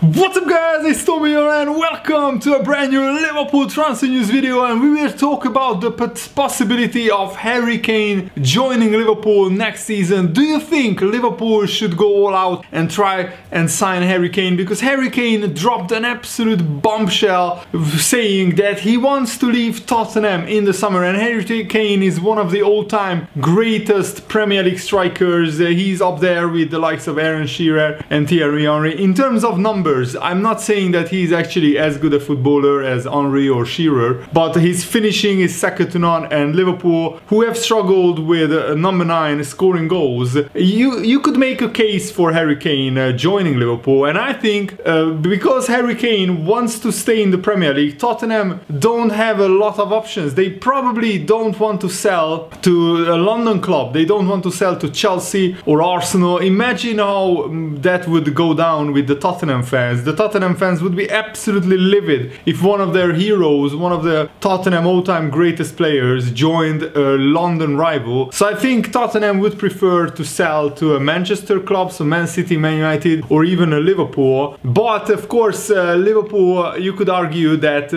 What's up guys, it's Tommy here and welcome to a brand new Liverpool transfer news video, and we will talk about the possibility of Harry Kane joining Liverpool next season. Do you think Liverpool should go all out and try and sign Harry Kane? Because Harry Kane dropped an absolute bombshell saying that he wants to leave Tottenham in the summer, and Harry Kane is one of the all-time greatest Premier League strikers. He's up there with the likes of Aaron Shearer and Thierry Henry. In terms of numbers, I'm not saying that he's actually as good a footballer as Henry or Shearer, but his finishing is second to none, and Liverpool, who have struggled with number 9 scoring goals, you could make a case for Harry Kane joining Liverpool. And I think because Harry Kane wants to stay in the Premier League, Tottenham don't have a lot of options. They probably don't want to sell to a London club, they don't want to sell to Chelsea or Arsenal. Imagine how that would go down with the Tottenham fans. The Tottenham fans would be absolutely livid if one of their heroes, one of the Tottenham all-time greatest players, joined a London rival. So I think Tottenham would prefer to sell to a Manchester club, so Man City, Man United, or even a Liverpool. But of course, Liverpool, you could argue that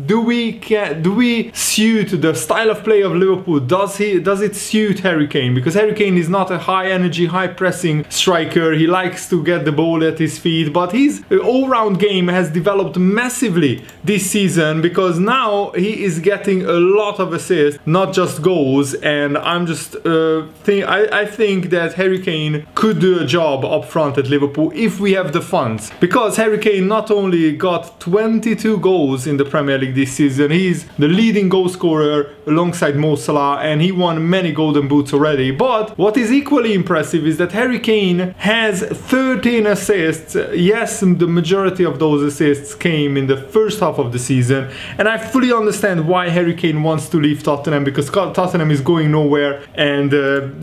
do we suit the style of play of Liverpool? Does it suit Harry Kane? Because Harry Kane is not a high-energy, high-pressing striker. He likes to get the ball at his feet, but his all-round game has developed massively this season, because now he is getting a lot of assists, not just goals. And I'm just I think that Harry Kane could do a job up front at Liverpool if we have the funds, because Harry Kane not only got 22 goals in the Premier League this season, he's the leading goal scorer alongside Mo Salah, and he won many golden boots already. But what is equally impressive is that Harry Kane has 13 assists. Yes, the majority of those assists came in the first half of the season, and I fully understand why Harry Kane wants to leave Tottenham, because Tottenham is going nowhere, and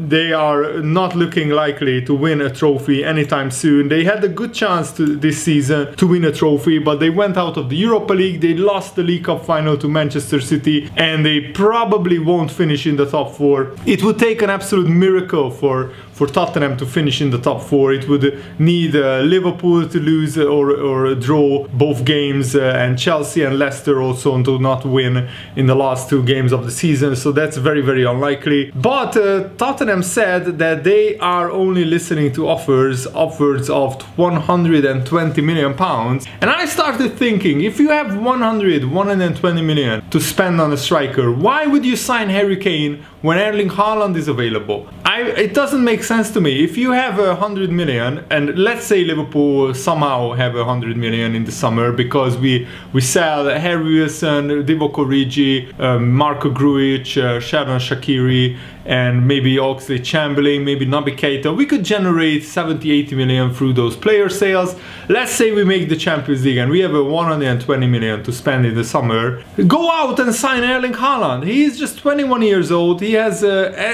they are not looking likely to win a trophy anytime soon. They had a good chance this season to win a trophy, but they went out of the Europa League, they lost the League Cup final to Manchester City, and they probably won't finish in the top 4. It would take an absolute miracle for Tottenham to finish in the top 4. It would need Liverpool to lose or draw both games, and Chelsea and Leicester also to not win in the last 2 games of the season, so that's very, very unlikely. But Tottenham said that they are only listening to offers upwards of 120 million pounds, and I started thinking, if you have 120 million to spend on a striker, why would you sign Harry Kane when Erling Haaland is available? It doesn't make sense to me. If you have 100 million, and let's say Liverpool somehow have 100 million in the summer because we sell Harry Wilson, Divock Origi, Marco Grujic, Xherdan Shaqiri, and maybe Oxlade-Chamberlain, maybe Naby Keita, we could generate 70-80 million through those player sales. Let's say we make the Champions League and we have 120 million to spend in the summer. Go out and sign Erling Haaland. He is just 21 years old. He has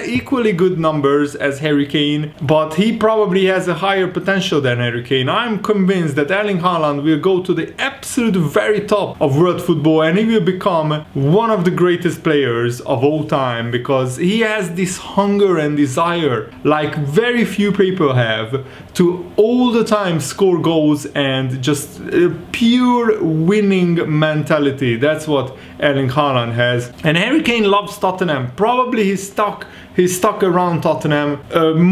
equally good numbers as Harry Kane, but he probably has a higher potential than Harry Kane. I'm convinced that Erling Haaland will go to the absolute very top of world football, and he will become one of the greatest players of all time, because he has this hunger and desire like very few people have to all the time score goals, and just pure winning mentality. That's what Erling Haaland has. And Harry Kane loves Tottenham. Probably he's stuck around Tottenham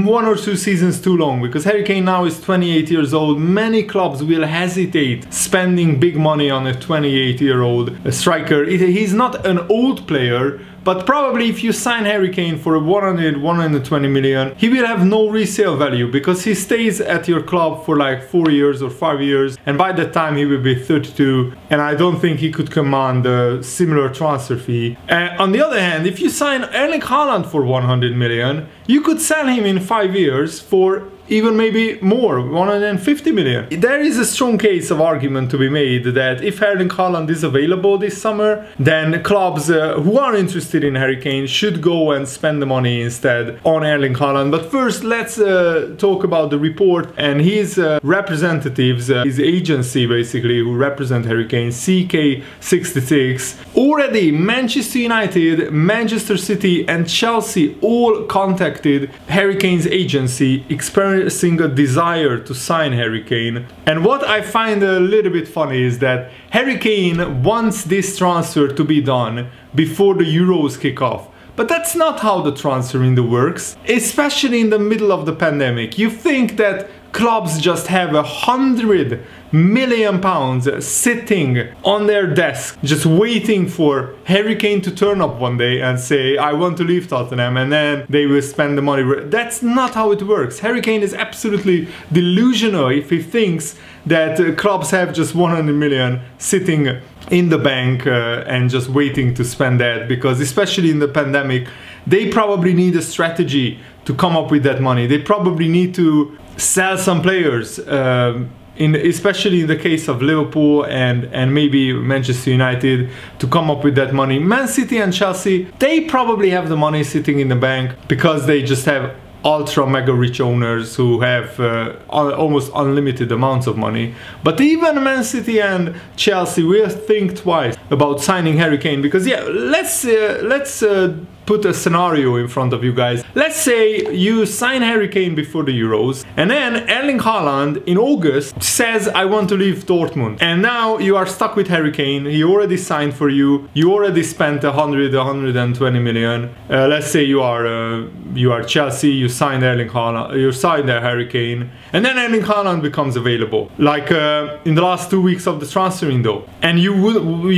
1 or 2 seasons too long, because Harry Kane now is 28 years old. Many clubs will hesitate spending big money on a 28-year-old striker. He's not an old player, but probably if you sign Harry Kane for 120 million, he will have no resale value, because he stays at your club for like 4 years or 5 years, and by that time he will be 32, and I don't think he could command a similar transfer fee. On the other hand, if you sign Erling Haaland for 100 million, you could sell him in 5 years for even maybe more, 150 million. There is a strong case of argument to be made that if Erling Haaland is available this summer, then clubs who are interested in Harry Kane should go and spend the money instead on Erling Haaland. But first, let's talk about the report and his representatives, his agency basically, who represent Harry Kane, CK66. Already Manchester United, Manchester City and Chelsea all contacted Harry Kane's agency, expressing expressing a desire to sign Harry Kane. And what I find a little bit funny is that Harry Kane wants this transfer to be done before the Euros kick off. But that's not how the transfer window works, especially in the middle of the pandemic. You think that clubs just have £100 million sitting on their desk, just waiting for Harry Kane to turn up one day and say, I want to leave Tottenham, and then they will spend the money. That's not how it works. Harry Kane is absolutely delusional if he thinks that clubs have just 100 million sitting in the bank and just waiting to spend that, because especially in the pandemic, they probably need a strategy to come up with that money. They probably need to sell some players, especially in the case of Liverpool and maybe Manchester United, to come up with that money. Man City and Chelsea, they probably have the money sitting in the bank because they just have ultra mega rich owners who have almost unlimited amounts of money. But even Man City and Chelsea will think twice about signing Harry Kane, because yeah, let's put a scenario in front of you guys. Let's say you sign Harry Kane before the Euros, and then Erling Haaland in August says, I want to leave Dortmund. And now you are stuck with Harry Kane. He already signed for you. You already spent 120 million. Let's say you are Chelsea, you signed Erling Haaland, you signed Harry Kane, and then Erling Haaland becomes available, like in the last 2 weeks of the transfer window. And you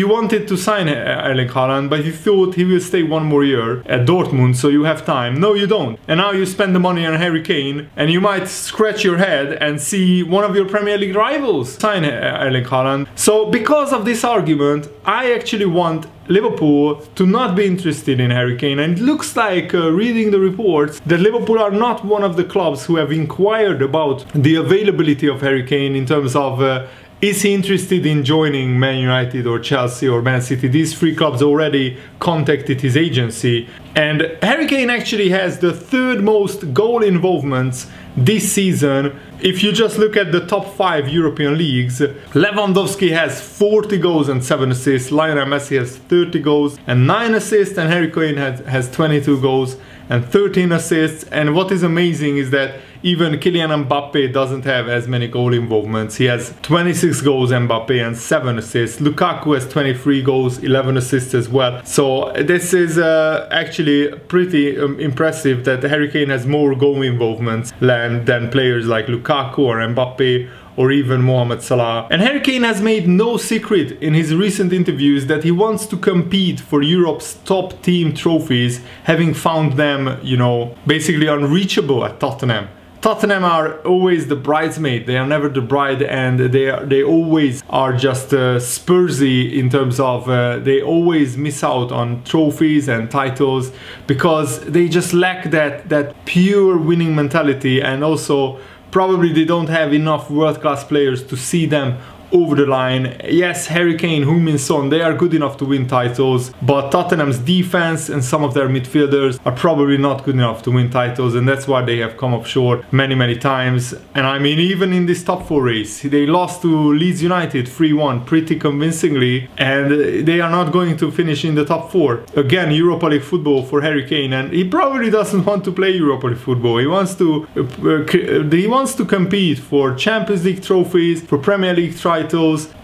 wanted to sign Erling Haaland, but you thought he will stay one more year at Dortmund, so you have time. No, you don't. And now you spend the money on Harry Kane, and you might scratch your head and see one of your Premier League rivals sign Erling Haaland. So because of this argument, I actually want Liverpool to not be interested in Harry Kane. And it looks like, reading the reports, that Liverpool are not one of the clubs who have inquired about the availability of Harry Kane in terms of is he interested in joining Man United or Chelsea or Man City. These three clubs already contacted his agency. And Harry Kane actually has the third most goal involvements this season. If you just look at the top 5 European leagues, Lewandowski has 40 goals and 7 assists, Lionel Messi has 30 goals and 9 assists, and Harry Kane has 22 goals and 13 assists. And what is amazing is that even Kylian Mbappe doesn't have as many goal involvements. He has 26 goals, Mbappe, and 7 assists. Lukaku has 23 goals, 11 assists as well. So this is actually pretty impressive that Harry Kane has more goal involvements than players like Lukaku or Mbappe or even Mohamed Salah. And Harry Kane has made no secret in his recent interviews that he wants to compete for Europe's top team trophies, having found them, you know, basically unreachable at Tottenham. Tottenham are always the bridesmaid, they are never the bride, and they always are just Spursy in terms of they always miss out on trophies and titles because they just lack that pure winning mentality, and also probably they don't have enough world-class players to see them over the line. Yes, Harry Kane, Heung-min Son, they are good enough to win titles, but Tottenham's defense and some of their midfielders are probably not good enough to win titles, and that's why they have come up short many times. And I mean, even in this top 4 race, they lost to Leeds United 3-1 pretty convincingly, and they are not going to finish in the top 4. Again, Europa League football for Harry Kane, and he probably doesn't want to play Europa League football. He wants to compete for Champions League trophies, for Premier League titles,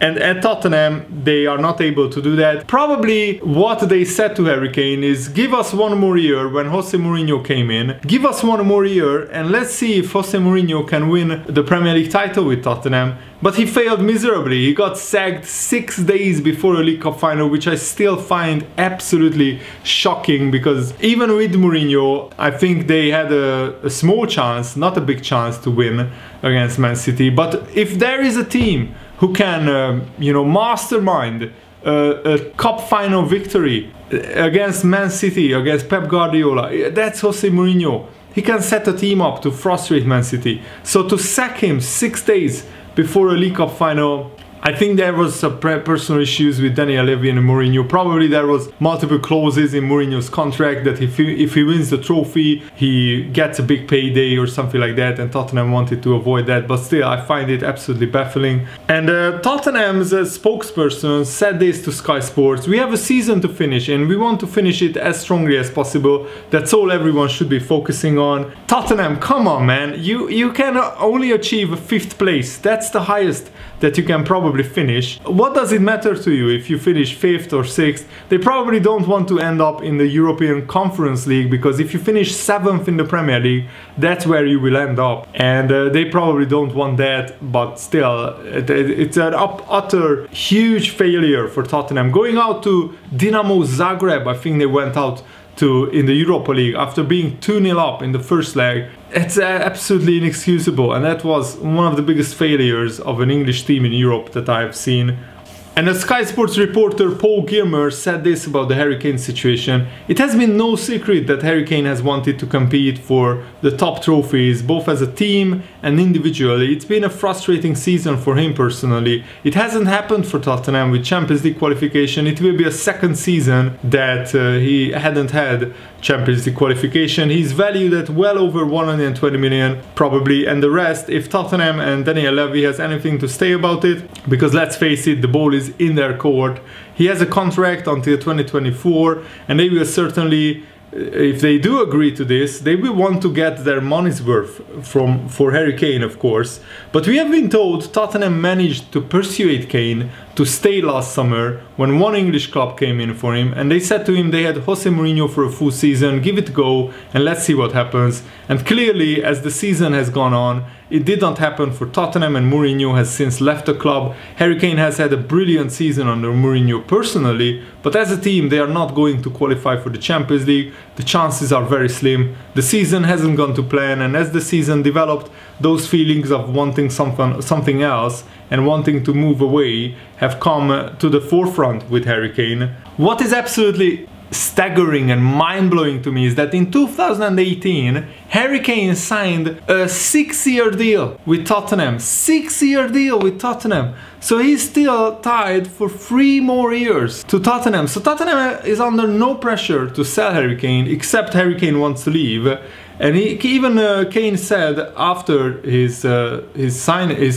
and at Tottenham they are not able to do that. Probably what they said to Harry Kane is, give us one more year. When Jose Mourinho came in, give us one more year and let's see if Jose Mourinho can win the Premier League title with Tottenham. But he failed miserably. He got sacked 6 days before a League Cup final, which I still find absolutely shocking, because even with Mourinho, I think they had a small chance, not a big chance, to win against Man City. But if there is a team who can, you know, mastermind a cup final victory against Man City, against Pep Guardiola, that's Jose Mourinho. He can set a team up to frustrate Man City. So to sack him 6 days before a League Cup final, I think there was some personal issues with Daniel Levy and Mourinho. Probably there was multiple clauses in Mourinho's contract that if he wins the trophy, he gets a big payday or something like that, and Tottenham wanted to avoid that. But still, I find it absolutely baffling. And Tottenham's spokesperson said this to Sky Sports: "We have a season to finish, and we want to finish it as strongly as possible. That's all everyone should be focusing on." Tottenham, come on, man! You can only achieve 5th place. That's the highest that you can probably finish. What does it matter to you if you finish 5th or 6th? They probably don't want to end up in the European Conference League, because if you finish 7th in the Premier League, that's where you will end up. And they probably don't want that, but still, it's an utter huge failure for Tottenham. Going out to Dinamo Zagreb, I think they went out to in the Europa League after being 2-0 up in the first leg. It's absolutely inexcusable, and that was one of the biggest failures of an English team in Europe that I've seen. And a Sky Sports reporter, Paul Gilmer, said this about the Harry Kane situation: "It has been no secret that Harry Kane has wanted to compete for the top trophies, both as a team and individually. It's been a frustrating season for him personally. It hasn't happened for Tottenham with Champions League qualification. It will be a second season that he hadn't had Champions League qualification. He's valued at well over 120 million probably, and the rest, if Tottenham and Daniel Levy has anything to say about it, because let's face it, the ball is in their court. He has a contract until 2024, and they will certainly, if they do agree to this, they will want to get their money's worth for Harry Kane, of course. But we have been told Tottenham managed to persuade Kane to stay last summer when one English club came in for him, and they said to him they had Jose Mourinho for a full season, give it a go and let's see what happens. And clearly, as the season has gone on, it did not happen for Tottenham, and Mourinho has since left the club. Harry Kane has had a brilliant season under Mourinho personally, but as a team they are not going to qualify for the Champions League. The chances are very slim. The season hasn't gone to plan, and as the season developed, those feelings of wanting something else and wanting to move away have come to the forefront with Harry Kane. What is absolutely staggering and mind-blowing to me is that in 2018 Harry Kane signed a 6-year deal with Tottenham. 6-year deal with Tottenham. So he's still tied for 3 more years to Tottenham. So Tottenham is under no pressure to sell Harry Kane, except Harry Kane wants to leave. And Kane said after his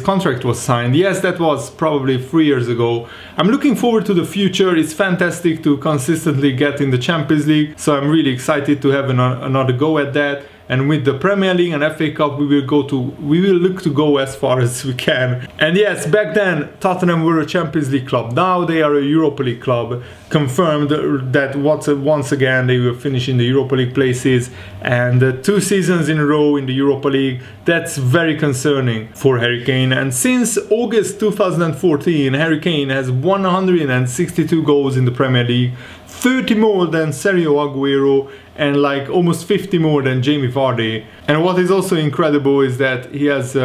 contract was signed, yes, that was probably 3 years ago, "I'm looking forward to the future. It's fantastic to consistently get in the Champions League, so I'm really excited to have another go at that. And with the Premier League and FA Cup, we will look to go as far as we can." And yes, back then Tottenham were a Champions League club. Now they are a Europa League club. Confirmed that once again they will finish in the Europa League places, and 2 seasons in a row in the Europa League. That's very concerning for Harry Kane. And since August 2014, Harry Kane has 162 goals in the Premier League, 30 more than Sergio Aguero, and like almost 50 more than Jamie Vardy. And what is also incredible is that he has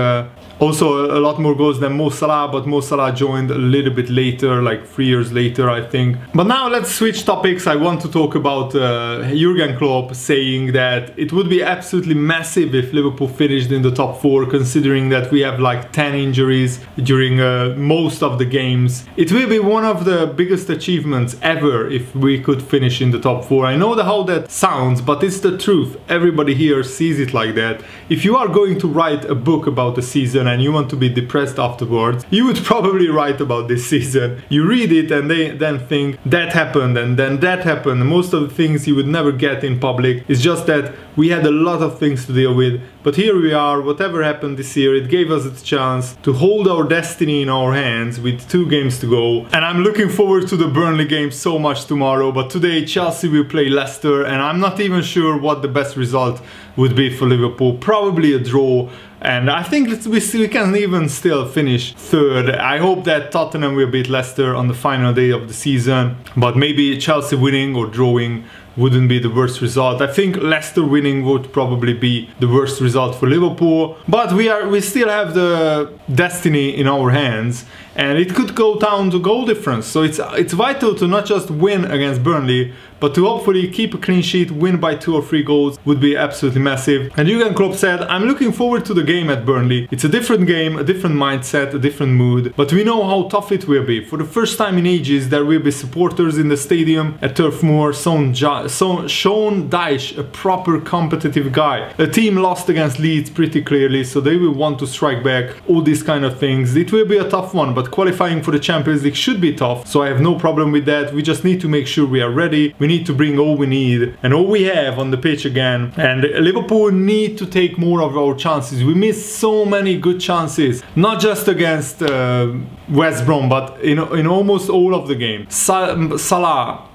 also a lot more goals than Mo Salah, but Mo Salah joined a little bit later, like 3 years later, I think. But now let's switch topics. I want to talk about Jurgen Klopp saying that it would be absolutely massive if Liverpool finished in the top 4, considering that we have like 10 injuries during most of the games. It will be one of the biggest achievements ever if we could finish in the top 4. I know how that sounds, but it's the truth. Everybody here sees it like that. If you are going to write a book about the season and you want to be depressed afterwards, you would probably write about this season. You read it and then think that happened and then that happened. Most of the things you would never get in public. It's just that we had a lot of things to deal with. But here we are, whatever happened this year, it gave us a chance to hold our destiny in our hands with 2 games to go. And I'm looking forward to the Burnley game so much tomorrow. But today Chelsea will play Leicester, and I'm not even sure what the best result would be for Liverpool. Probably a draw. And I think we can even still finish 3rd. I hope that Tottenham will beat Leicester on the final day of the season. But maybe Chelsea winning or drawing wouldn't be the worst result. I think Leicester winning would probably be the worst result for Liverpool. But we still have the destiny in our hands, and it could go down to goal difference. So it's vital to not just win against Burnley, but to hopefully keep a clean sheet, win by 2 or 3 goals would be absolutely massive. And Jurgen Klopp said, I'm looking forward to the game at Burnley. It's a different game, a different mindset, a different mood, but we know how tough it will be. For the first time in ages, there will be supporters in the stadium at Turf Moor. Sean Dyche, a proper competitive guy. The team lost against Leeds pretty clearly, so they will want to strike back, all these kind of things. It will be a tough one, but qualifying for the Champions League should be tough, so I have no problem with that. We just need to make sure we are ready. We need to bring all we need and all we have on the pitch again. And Liverpool need to take more of our chances. We missed so many good chances, not just against West Brom, but in almost all of the game. Salah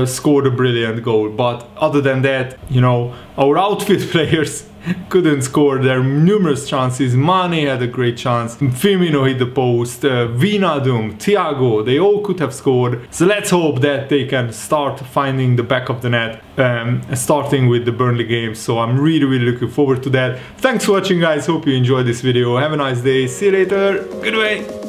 scored a brilliant goal, but other than that, you know, our outfield players couldn't score. There are numerous chances. Mane had a great chance. Firmino hit the post. Wijnaldum, Thiago, they all could have scored. So let's hope that they can start finding the back of the net, starting with the Burnley game. So I'm really looking forward to that. Thanks for watching, guys. Hope you enjoyed this video. Have a nice day. See you later. Goodbye.